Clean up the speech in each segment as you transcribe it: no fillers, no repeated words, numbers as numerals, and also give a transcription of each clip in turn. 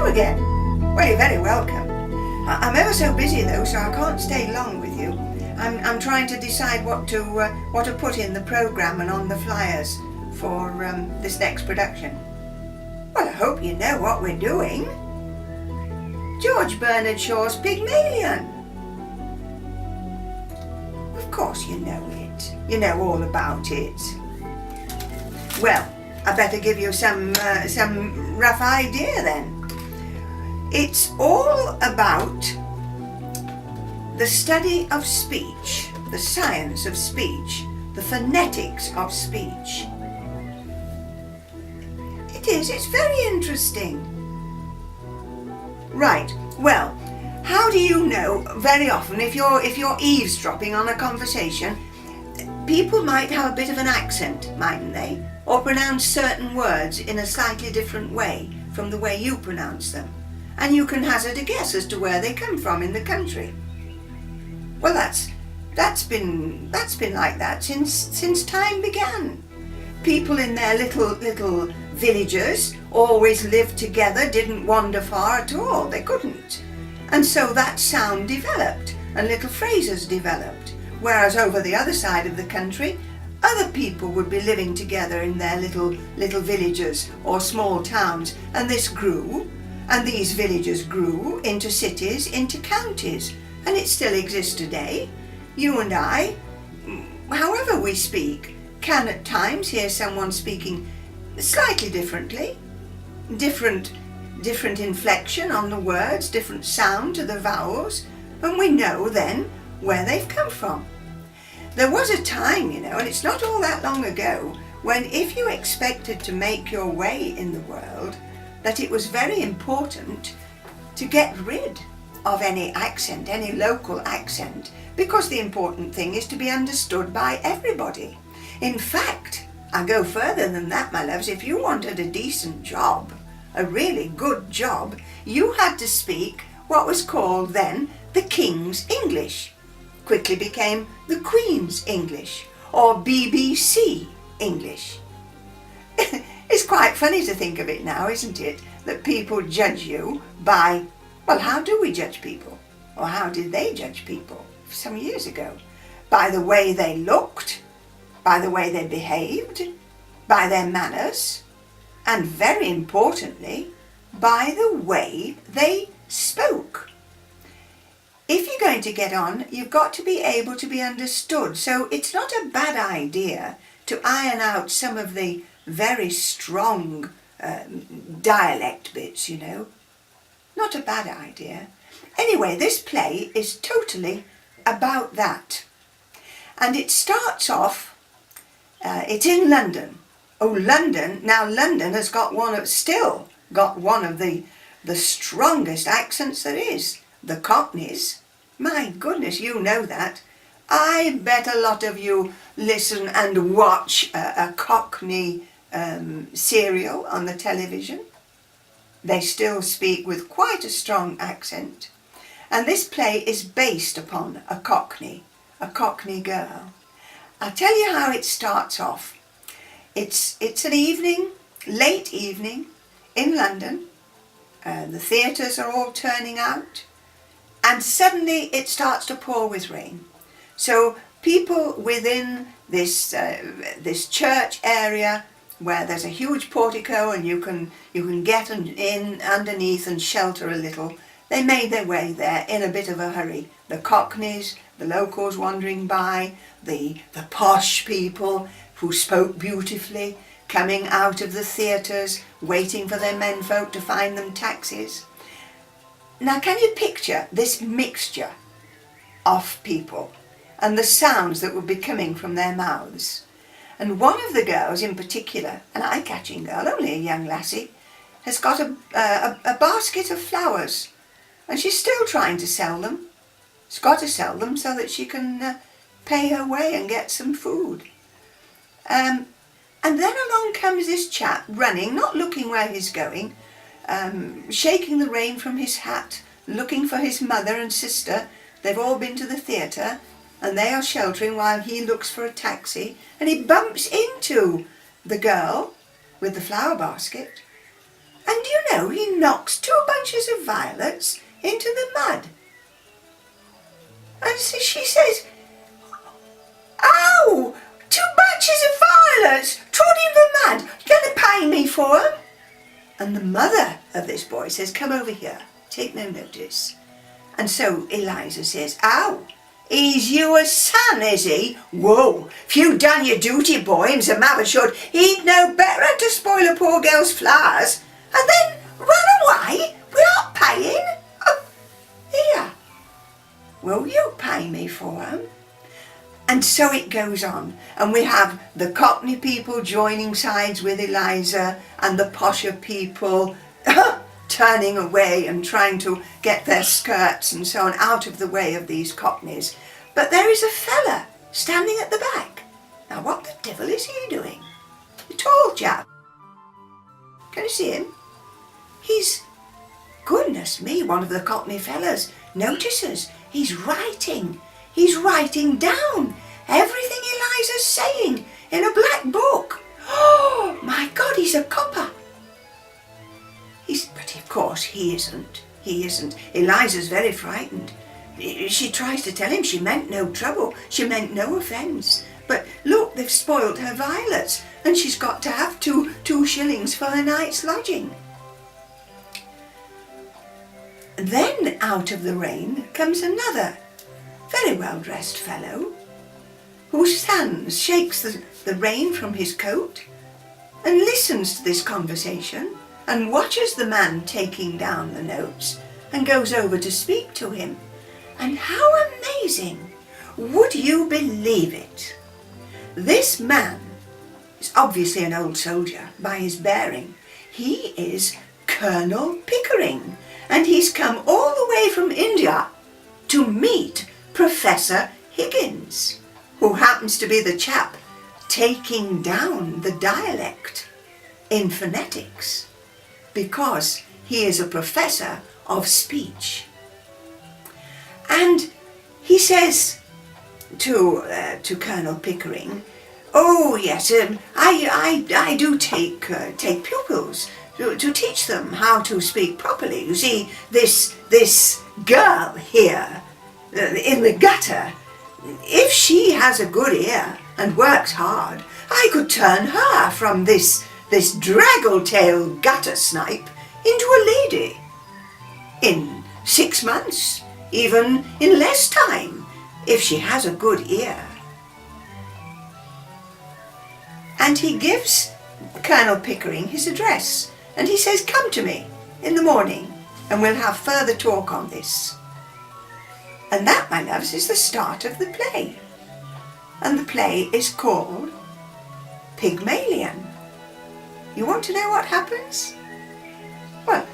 again. Well, you're very welcome. I'm ever so busy though, so I can't stay long with you. I'm trying to decide what to put in the programme and on the flyers for this next production. Well, I hope you know what we're doing. George Bernard Shaw's PYGMALION. Of course you know it. You know all about it. Well, I better give you some rough idea then. It's all about the study of speech, the science of speech, the phonetics of speech. It is, it's very interesting. Right, well, how do you know, very often if you're eavesdropping on a conversation, people might have a bit of an accent, mightn't they? Or pronounce certain words in a slightly different way from the way you pronounce them. And you can hazard a guess as to where they come from in the country. Well, that's been like that since time began. People in their little villages always lived together, didn't wander far at all. They couldn't. And so that sound developed and little phrases developed. Whereas over the other side of the country, other people would be living together in their little villages or small towns, and this grew, and these villages grew into cities, into counties, and it still exists today. You and I, however we speak, can at times hear someone speaking slightly differently, different inflection on the words, different sound to the vowels, and we know then where they've come from. There was a time, you know, and it's not all that long ago, when if you expected to make your way in the world, that it was very important to get rid of any accent, any local accent, because the important thing is to be understood by everybody. In fact, I go further than that, my loves. If you wanted a decent job, a really good job, you had to speak what was called then the King's English. Quickly became the Queen's English, or BBC English. It's quite funny to think of it now, isn't it? That people judge you by, well, how do we judge people? Or how did they judge people some years ago? By the way they looked, by the way they behaved, by their manners, and very importantly, by the way they spoke. If you're going to get on, you've got to be able to be understood. So it's not a bad idea to iron out some of the very strong dialect bits, you know. Not a bad idea. Anyway, this play is totally about that. And it starts off, it's in London. Oh, London. Now London has got still got one of the strongest accents there is. The Cockneys. My goodness, you know that. I bet a lot of you listen and watch a Cockney serial on the television. They still speak with quite a strong accent. And this play is based upon a Cockney girl. I'll tell you how it starts off. It's an evening, late evening in London. The theatres are all turning out. And suddenly it starts to pour with rain. So people within this church area, where there's a huge portico and you can get in underneath and shelter a little, they made their way there in a bit of a hurry. The Cockneys, the locals wandering by, the posh people who spoke beautifully, coming out of the theatres, waiting for their menfolk to find them taxis. Now, can you picture this mixture of people and the sounds that would be coming from their mouths? And one of the girls in particular, an eye-catching girl, only a young lassie, has got a basket of flowers, and she's still trying to sell them. She's got to sell them so that she can pay her way and get some food. And then along comes this chap running, not looking where he's going, shaking the rain from his hat, looking for his mother and sister. They've all been to the theatre and they are sheltering while he looks for a taxi, and he bumps into the girl with the flower basket, and you know, he knocks 2 bunches bunches of violets into the mud. And so she says, "Ow! 2 bunches of violets trod in the mud. You going to pay me for them?" And the mother of this boy says, "Come over here. Take no notice." And so Eliza says, "Ow! He's your son, is he? Whoa, if you'd done your duty, boy, him's a mother should, he'd know better than to spoil a poor girl's flowers. And then run away without paying? Oh, here, will you pay me for 'em?" And so it goes on, and we have the Cockney people joining sides with Eliza and the posher people turning away and trying to get their skirts and so on out of the way of these Cockneys. But there is a fella standing at the back. Now what the devil is he doing? A tall chap. Can you see him? He's, goodness me, one of the Cockney fellas notices he's writing. He's writing down everything Eliza's saying in a black book. Oh my God, he's a copper. But of course he isn't. He isn't. Eliza's very frightened. She tries to tell him she meant no trouble. She meant no offence. But look, they've spoilt her violets and she's got to have two shillings for her night's lodging. Then out of the rain comes another very well-dressed fellow who stands, shakes the rain from his coat and listens to this conversation and watches the man taking down the notes and goes over to speak to him. And how amazing! Would you believe it? This man is obviously an old soldier by his bearing. He is Colonel Pickering, and he's come all the way from India to meet Professor Higgins, who happens to be the chap taking down the dialect in phonetics, because he is a professor of speech. And he says to Colonel Pickering, "Oh yes, I do take pupils to teach them how to speak properly. You see, this girl here in the gutter, if she has a good ear and works hard, I could turn her from this draggle-tail gutter snipe into a lady in 6 months, even in less time, if she has a good ear." And he gives Colonel Pickering his address, and he says, "Come to me in the morning and we'll have further talk on this." And that, my loves, is the start of the play. And the play is called Pygmalion. You want to know what happens? Well,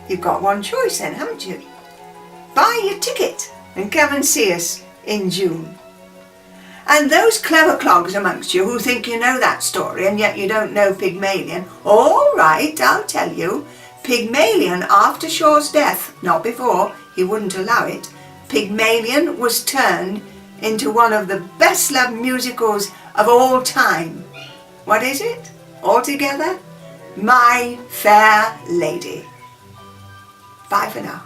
you've got one choice then, haven't you? Buy your ticket and come and see us in June. And those clever clogs amongst you who think you know that story and yet you don't know Pygmalion, all right, I'll tell you. Pygmalion, after Shaw's death, not before, he wouldn't allow it, Pygmalion was turned into one of the best-loved musicals of all time. What is it? Altogether? My Fair Lady. Bye for now.